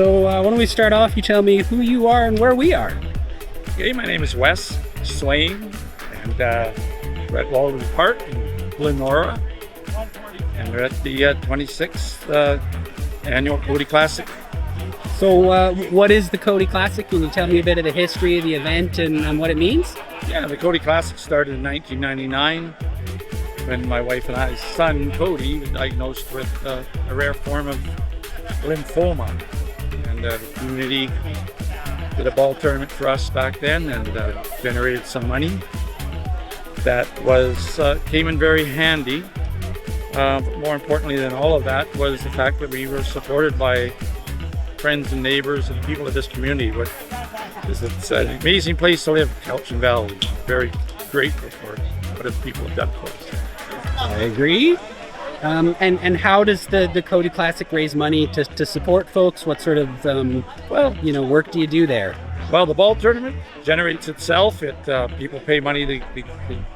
So why don't we start off, you tell me who you are and where we are. Okay, my name is Wes Swain, and we're at Walden Park in Glenora, and we're at the 26th annual Cody Classic. So what is the Cody Classic? Can you tell me a bit of the history of the event and what it means? Yeah, the Cody Classic started in 1999 when my wife and I's son, Cody, was diagnosed with a rare form of lymphoma. And the community did a ball tournament for us back then and generated some money. That came in very handy. More importantly than all of that was the fact that we were supported by friends and neighbors and people of this community. It's an amazing place to live, Cowichan Valley. Very grateful for what the people have done for us. I agree. And how does the Cody Classic raise money to support folks? What sort of work do you do there? Well, the ball tournament generates itself. People pay money to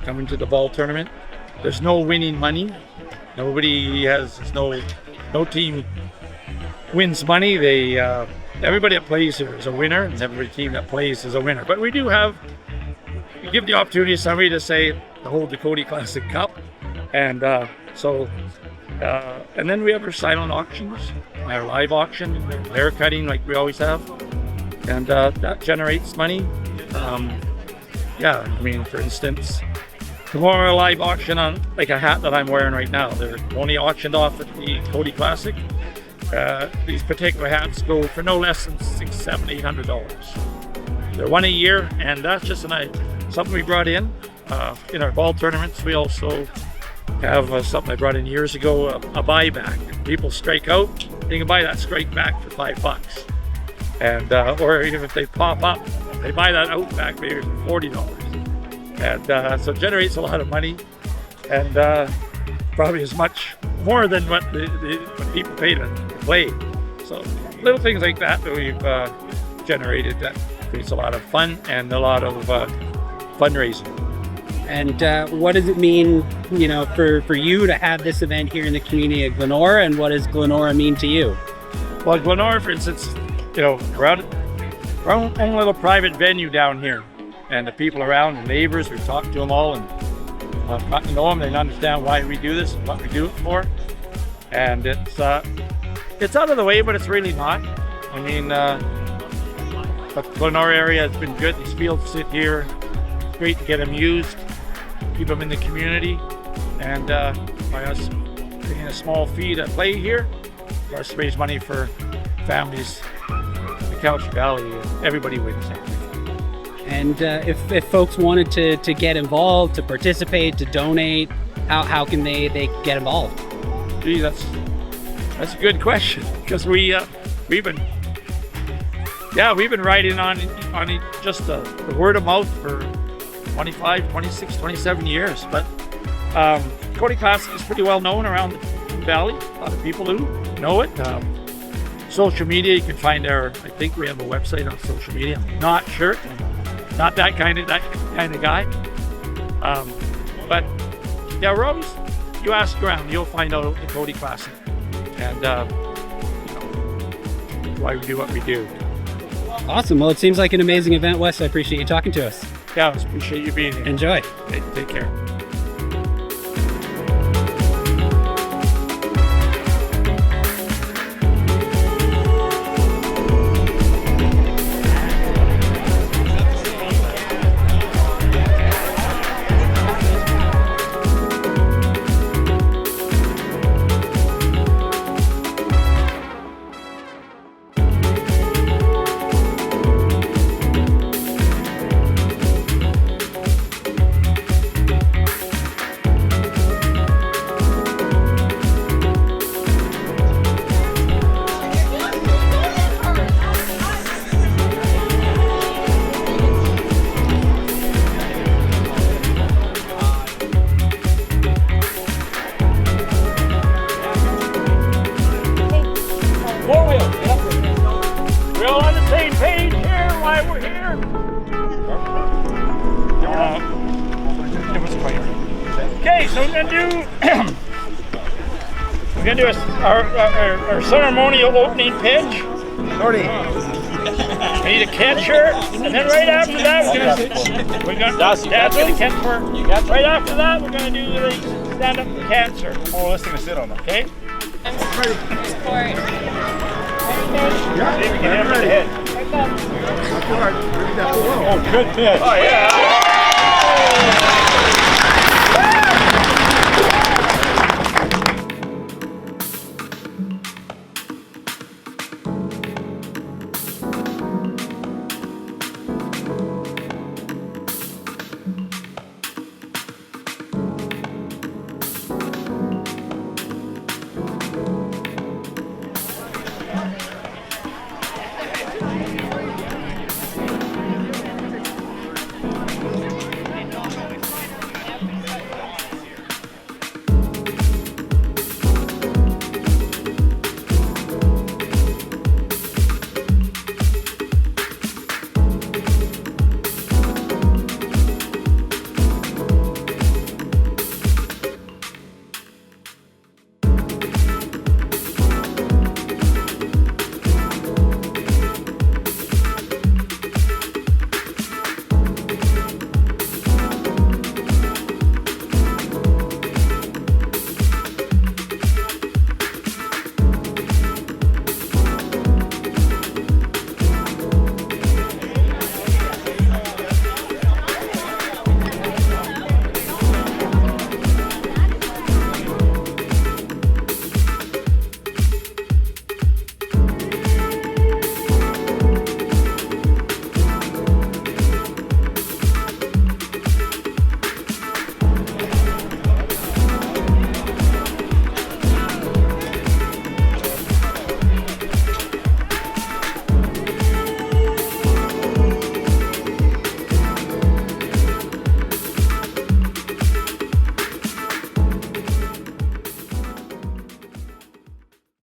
come into the ball tournament. There's no winning money. No team wins money. Everybody that plays here is a winner, and every team that plays is a winner. But we give the opportunity to somebody to hold the Cody Classic Cup, and then we have our silent auctions, our live auction, hair cutting like we always have, and that generates money. For instance, tomorrow a live auction on like a hat that I'm wearing right now. They're only auctioned off at the Cody Classic. These particular hats go for no less than $600, $700, $800. They're one a year, and that's just something we brought in our ball tournaments. We also have something I brought in years ago, a buyback. People strike out, they can buy that strike back for $5, and or even if they pop up, they buy that out back maybe for $40, and so it generates a lot of money, and probably as much more than what people pay to play. So little things like that we've generated that creates a lot of fun and a lot of fundraising. And what does it mean, for you to have this event here in the community of Glenora, and what does Glenora mean to you? Well, Glenora, for instance, we're our own little private venue down here, and the people around, the neighbors, we've talked to them all and got to know them. They understand why we do this and what we do it for. And it's out of the way, but it's really not. But the Glenora area has been good. These fields sit here. It's great to get them used, keep them in the community, and by us paying a small fee to play here, for us to raise money for families in the Cowichan Valley. Everybody wins. And if folks wanted to get involved, to participate, to donate, how can they get involved? Gee, that's a good question, because we've been riding on just the word of mouth for 25, 26, 27 years. But Cody Classic is pretty well known around the valley. A lot of people who know it. Social media, you can find I think we have a website on social media. I'm not sure. Not that kind of guy. But yeah, you ask around, you'll find out the Cody Classic, and why we do what we do. Awesome. Well, it seems like an amazing event, Wes. I appreciate you talking to us. Yeah, I appreciate you being here. Enjoy. Okay, take care. Okay, so we're gonna do our ceremonial opening pitch. Gordy. We need a catcher, and then right after that, we're gonna Dad's gonna catch for. Right after that, we're gonna do the stand up for cancer. Oh, this thing to sit on. Okay. Ready. Yeah. See if we can hammer the head. Oh, good pitch. Oh yeah.